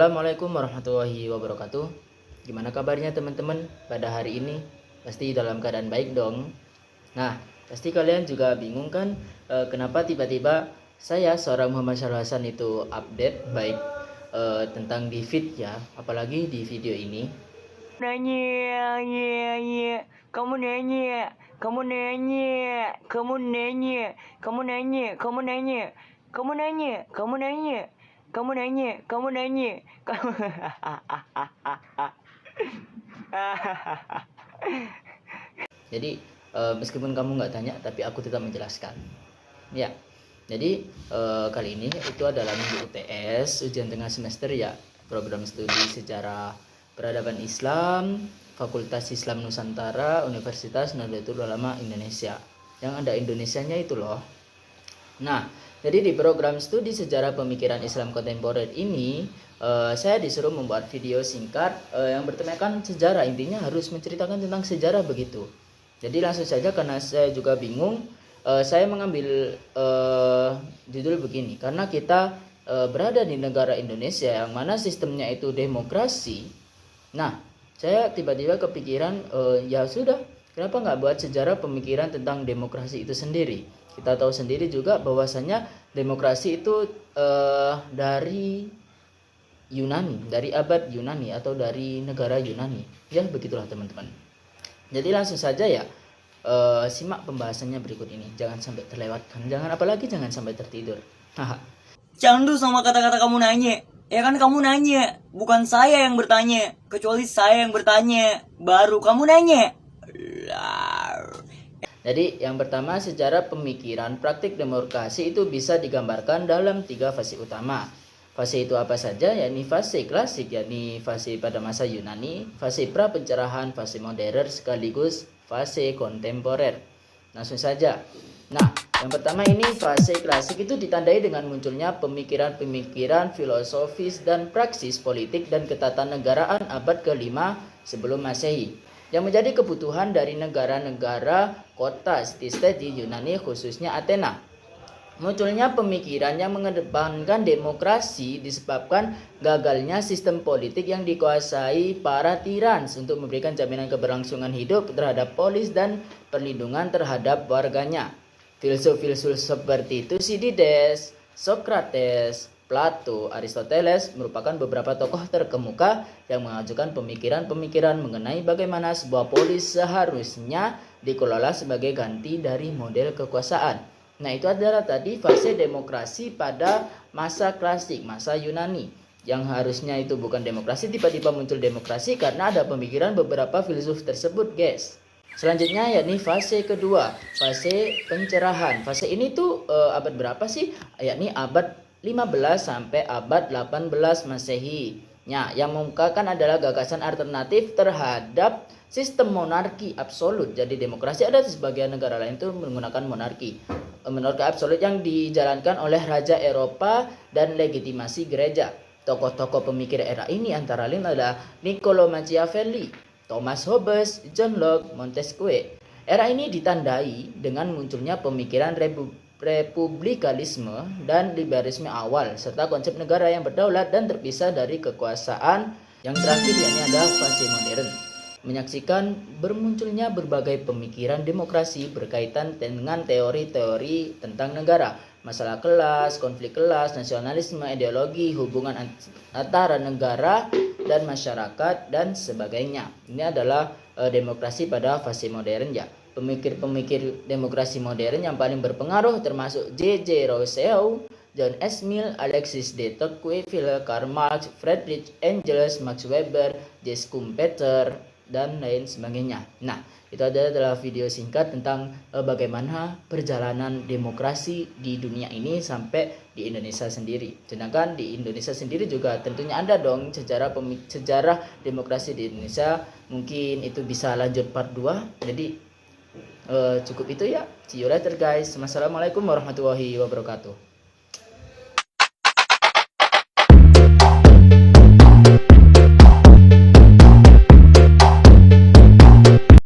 Assalamualaikum warahmatullahi wabarakatuh. Gimana kabarnya teman-teman pada hari ini? Pasti dalam keadaan baik dong. Nah, pasti kalian juga bingung kan kenapa tiba-tiba saya seorang Muhammad Syarul Hasan itu update baik tentang di feed ya, apalagi di video ini. Kamu nanya, kamu nanya, kamu nanya, kamu nanya, kamu nanya, kamu nanya, kamu nanya, kamu nanya, kamu nanya, kamu Jadi meskipun kamu nggak tanya, tapi aku tetap menjelaskan. Ya, jadi kali ini itu adalah minggu UTS, ujian tengah semester ya, program studi sejarah peradaban Islam, Fakultas Islam Nusantara, Universitas Nahdlatul Ulama Indonesia. Yang ada Indonesianya itu loh. Nah, jadi di program studi sejarah pemikiran Islam kontemporer ini, saya disuruh membuat video singkat yang bertemakan sejarah. Intinya harus menceritakan tentang sejarah begitu. Jadi langsung saja, karena saya juga bingung, saya mengambil judul begini. Karena kita berada di negara Indonesia yang mana sistemnya itu demokrasi. Nah, saya tiba-tiba kepikiran, ya sudah, kenapa nggak buat sejarah pemikiran tentang demokrasi itu sendiri. Kita tahu sendiri juga bahwasanya demokrasi itu dari Yunani, dari abad Yunani atau dari negara Yunani. Ya begitulah teman-teman. Jadi langsung saja ya, simak pembahasannya berikut ini. Jangan sampai terlewatkan, jangan sampai tertidur. Jangan dulu sama kata-kata kamu nanya. Ya kan kamu nanya, bukan saya yang bertanya. Kecuali saya yang bertanya, baru kamu nanya. Jadi yang pertama, sejarah pemikiran praktik demokrasi itu bisa digambarkan dalam 3 fase utama. Fase itu apa saja? Yakni fase klasik, yakni fase pada masa Yunani, fase pra pencerahan, fase modern, sekaligus fase kontemporer. Langsung saja. Nah, yang pertama ini fase klasik itu ditandai dengan munculnya pemikiran-pemikiran filosofis dan praksis politik dan ketatanegaraan abad ke-5 sebelum Masehi, yang menjadi kebutuhan dari negara-negara kota city-state di Yunani, khususnya Athena. Munculnya pemikiran yang mengedepankan demokrasi disebabkan gagalnya sistem politik yang dikuasai para tirans untuk memberikan jaminan keberlangsungan hidup terhadap polis dan perlindungan terhadap warganya. Filsuf-filsuf seperti Thucydides, Socrates, Plato, Aristoteles merupakan beberapa tokoh terkemuka yang mengajukan pemikiran-pemikiran mengenai bagaimana sebuah polis seharusnya dikelola sebagai ganti dari model kekuasaan. Nah, itu adalah tadi fase demokrasi pada masa klasik, masa Yunani. Yang harusnya itu bukan demokrasi, tiba-tiba muncul demokrasi karena ada pemikiran beberapa filsuf tersebut, guys. Selanjutnya yakni fase kedua, fase pencerahan. Fase ini tuh abad berapa sih? Yakni abad 15 sampai abad 18 Masehi. Nah, yang mengungkapkan adalah gagasan alternatif terhadap sistem monarki absolut. Jadi demokrasi ada di sebagian negara lain itu menggunakan monarki absolut yang dijalankan oleh raja Eropa dan legitimasi gereja. Tokoh-tokoh pemikir era ini antara lain adalah Niccolo Machiavelli, Thomas Hobbes, John Locke, Montesquieu. Era ini ditandai dengan munculnya pemikiran republikanisme dan liberalisme awal, serta konsep negara yang berdaulat dan terpisah dari kekuasaan. Yang terakhir yakni adalah fase modern, menyaksikan bermunculnya berbagai pemikiran demokrasi berkaitan dengan teori-teori tentang negara, masalah kelas, konflik kelas, nasionalisme, ideologi, hubungan antara negara dan masyarakat, dan sebagainya. Ini adalah demokrasi pada fase modern ya. Pemikir-pemikir demokrasi modern yang paling berpengaruh termasuk J.J. Rousseau, John S. Mill, Alexis de Tocqueville, Karl Marx, Friedrich Engels, Max Weber, J. Schumpeter, dan lain sebagainya. Nah, itu adalah video singkat tentang bagaimana perjalanan demokrasi di dunia ini sampai di Indonesia sendiri. Sedangkan di Indonesia sendiri juga tentunya ada dong sejarah demokrasi di Indonesia. Mungkin itu bisa lanjut part 2. Jadi cukup itu ya. See you later guys. Wassalamualaikum warahmatullahi wabarakatuh.